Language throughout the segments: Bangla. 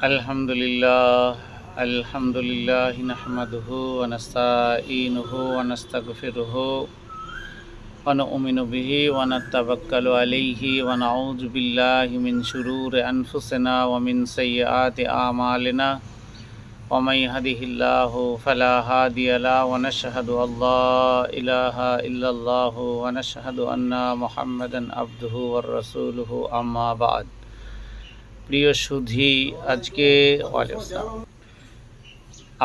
আলহামদুলিল্লাহ নাহমাদুহু ওয়া নাস্তাঈনুহু ওয়া নাস্তাগফিরুহু ওয়া নু'মিনু বিহি ওয়া নাতাওয়াক্কালু আলাইহি ওয়া নাউযু বিল্লাহি মিন শুরুরি আনফুসিনা ওয়া মিন সাইয়্যাতি আমালিনা ওয়া মান ইয়াহদিহিল্লাহু ফালা হাদিয়া লাহু ওয়া নাশহাদু আল্লা ইলাহা ইল্লাল্লাহু ওয়া নাশহাদু আন্না মুহাম্মাদান আবদুহু ওয়া রাসূলুহু আম্মা বা'দ। প্রিয় সুধী, আজকে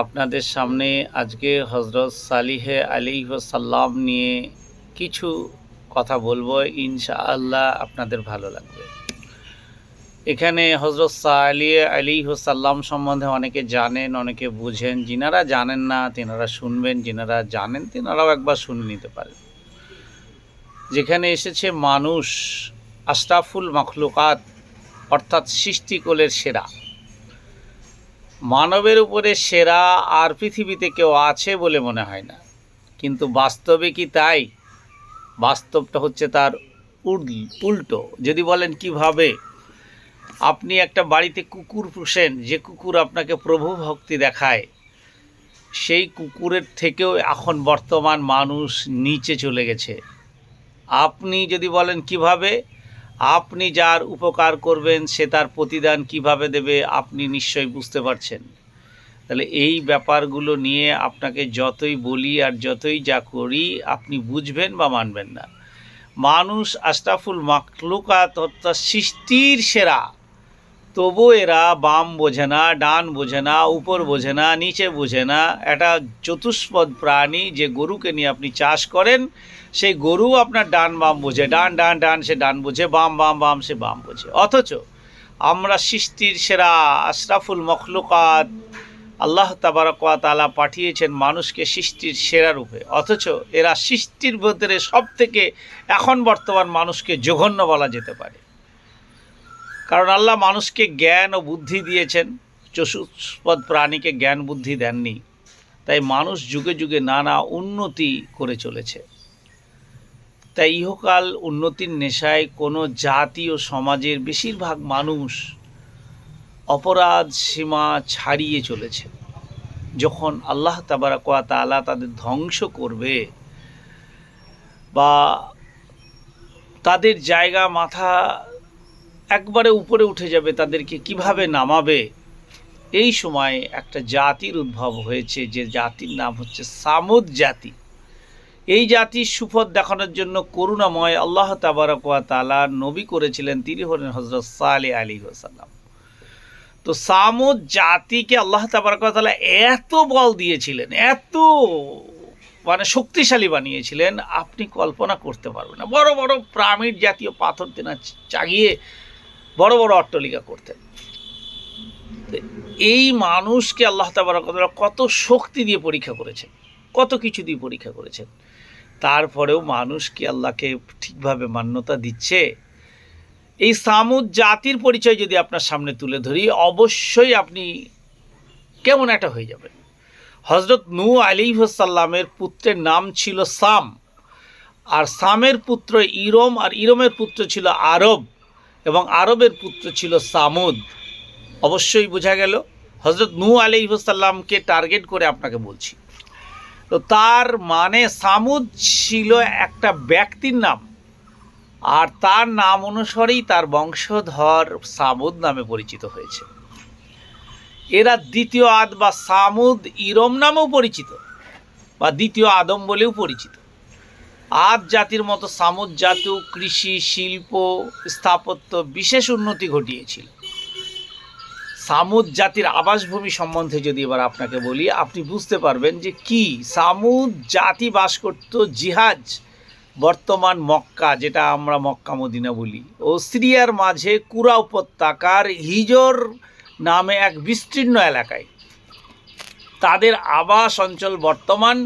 আপনাদের সামনে আজকে হজরত সালিহে আলাইহিসসালাম নিয়ে কিছু কথা বলবো, ইনশাআল্লাহ আপনাদের ভালো লাগবে। এখানে হজরত সালিহ আলাইহিসসালাম সম্বন্ধে অনেকে জানেন, অনেকে বুঝেন। যিনারা জানেন না তিনারা শুনবেন, যিনারা জানেন তিনারাও একবার শুনে নিতে পারেন। যেখানে এসেছে মানুষ আশরাফুল মাখলুকাত, অর্থাৎ সৃষ্টিকুলের সেরা, মানবের উপরে সেরা আর পৃথিবীতে কেউ আছে বলে মনে হয় না। কিন্তু বাস্তবে কি তাই? বাস্তবটা হচ্ছে তার উল্টো। যদি বলেন কিভাবে, আপনি একটা বাড়িতে কুকুর পুষেন, যে কুকুর আপনাকে প্রভু ভক্তি দেখায়, সেই কুকুরের থেকেও এখন বর্তমান মানুষ নিচে চলে গেছে। আপনি যদি বলেন কিভাবে, আপনি যার উপকার করবেন সে তার প্রতিদান কিভাবে দেবে আপনি নিশ্চয়ই বুঝতে পারছেন। তাহলে এই ব্যাপারগুলো নিয়ে আপনাকে যতই বলি আর যতই যা করি আপনি বুঝবেন বা মানবেন না। মানুষ আশরাফুল মাখলুকাত, অর্থাৎ সৃষ্টির সেরা, তবু এরা বাম বোঝে না, ডান বোঝে না, উপর বোঝে না, নিচে বোঝে না। একটা চতুষ্পদ প্রাণী, যে গরুকে নিয়ে আপনি চাষ করেন, সেই গরু আপনার ডান বাম বোঝে, ডান ডান ডান সে ডান বোঝে, বাম বাম বাম সে বাম বোঝে। অথচ আমরা সৃষ্টির সেরা আশরাফুল মখলুকাত, আল্লাহ তাবারক ওয়া তাআলা পাঠিয়েছেন মানুষকে সৃষ্টির সেরা রূপে। অথচ এরা সৃষ্টির ভিতরে সব থেকে এখন বর্তমান মানুষকে জঘন্য বলা যেতে পারে। কারণ আল্লাহ মানুষকে জ্ঞান ও বুদ্ধি দিয়েছেন, চতুষ্পদ প্রাণীকে জ্ঞান বুদ্ধি দেননি। তাই মানুষ যুগে যুগে নানা উন্নতি করে চলেছে। তাই ইহকাল উন্নতির নেশায় কোনো জাতি ও সমাজের বেশিরভাগ মানুষ অপরাধ সীমা ছাড়িয়ে চলেছে। যখন আল্লাহ তাবারক ওয়া তাআলা তাদের ধ্বংস করবে বা তাদের জায়গা মাথা একবারে উপরে উঠে যাবে, তাদেরকে কিভাবে নামাবে, এই সময় একটা জাতির উদ্ভব হয়েছে, যে জাতির নাম হচ্ছে সামুদ জাতি। এই জাতির সুফল দেখানোর জন্য করুণাময় আল্লাহ তাবারক ওয়া তাআলা নবী করেছিলেন, তিনি হলেন হযরত সালেহ আলাইহিসসালাম। তো সামুদ জাতিকে আল্লাহ তাবারক ওয়া তাআলা এত বল দিয়েছিলেন, এত শক্তিশালী বানিয়েছিলেন, আপনি কল্পনা করতে পারবেন না। বড় বড় পিরামিড জাতীয় পাথর তেনা চাগিয়ে বড় বড় অট্টালিকা করতেন। এই মানুষকে আল্লাহ তাবারক ওয়া তাআলা কত শক্তি দিয়ে পরীক্ষা করেছেন, কত কিছু দিয়ে পরীক্ষা করেছেন। তারপরেও মানুষ কি আল্লাহকে ঠিকভাবে মান্যতা দিচ্ছে? এই সামুদ জাতির পরিচয় যদি আপনার সামনে তুলে ধরি, অবশ্যই আপনি কেমন একটা হয়ে যাবেন। হজরত নূহ আলাইহিসসালামের পুত্রের নাম ছিল সাম, আর সামের পুত্র ইরম, আর ইরমের পুত্র ছিল আরব, এবং আরবের পুত্র ছিল সামুদ। অবশ্যই বোঝা গেল। হজরত নূহ আলাইহিসসালামকে টার্গেট করে আপনাকে বলছি। তো তার মানে সামুদ ছিল একটা ব্যক্তির নাম, আর তার নাম অনুসারেই তার বংশধর সামুদ নামে পরিচিত হয়েছে। এরা দ্বিতীয় আদ বা সামুদ ইরম নামেও পরিচিত, বা দ্বিতীয় আদম বলেও পরিচিত। আদ জাতির মতো সামুদ জাতিও কৃষি, শিল্প, স্থাপত্য বিশেষ উন্নতি ঘটিয়েছিল। সামুদ জাতির আবাসভূমি সম্বন্ধে যদি এবার আপনাকে বলি, আপনি বুঝতে পারবেন যে কি সামুদ জাতি বাস করত জিহাজ, বর্তমান মক্কা, যেটা আমরা মক্কা মদিনা বলি, ও সিরিয়ার মাঝে কুরা উপত্যকার হিজর নামে এক বিস্তীর্ণ এলাকায়। তাদের আবাস অঞ্চল বর্তমান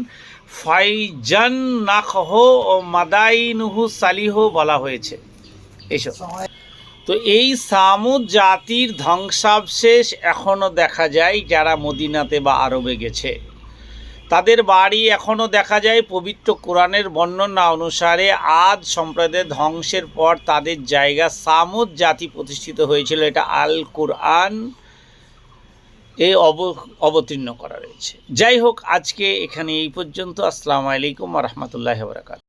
ফাইজান নাখহ ও মাদাইনুহু সালিহ বলা হয়েছে। এইসব তো এই সামুদ জাতির ধ্বংসাবশেষ এখনও দেখা যায়। যারা মদিনাতে বা আরবে গেছে, তাদের বাড়ি এখনও দেখা যায়। পবিত্র কোরআনের বর্ণনা অনুসারে আদ সম্প্রদায়ের ধ্বংসের পর তাদের জায়গা সামুদ জাতি প্রতিষ্ঠিত হয়েছিল। এটা আল কোরআন অবতীর্ণ করা রয়েছে। যাই হোক, আজকে এখানে এই পর্যন্ত। আসসালামু আলাইকুম ওয়া রাহমাতুল্লাহি ওয়া বারাকাতুহু।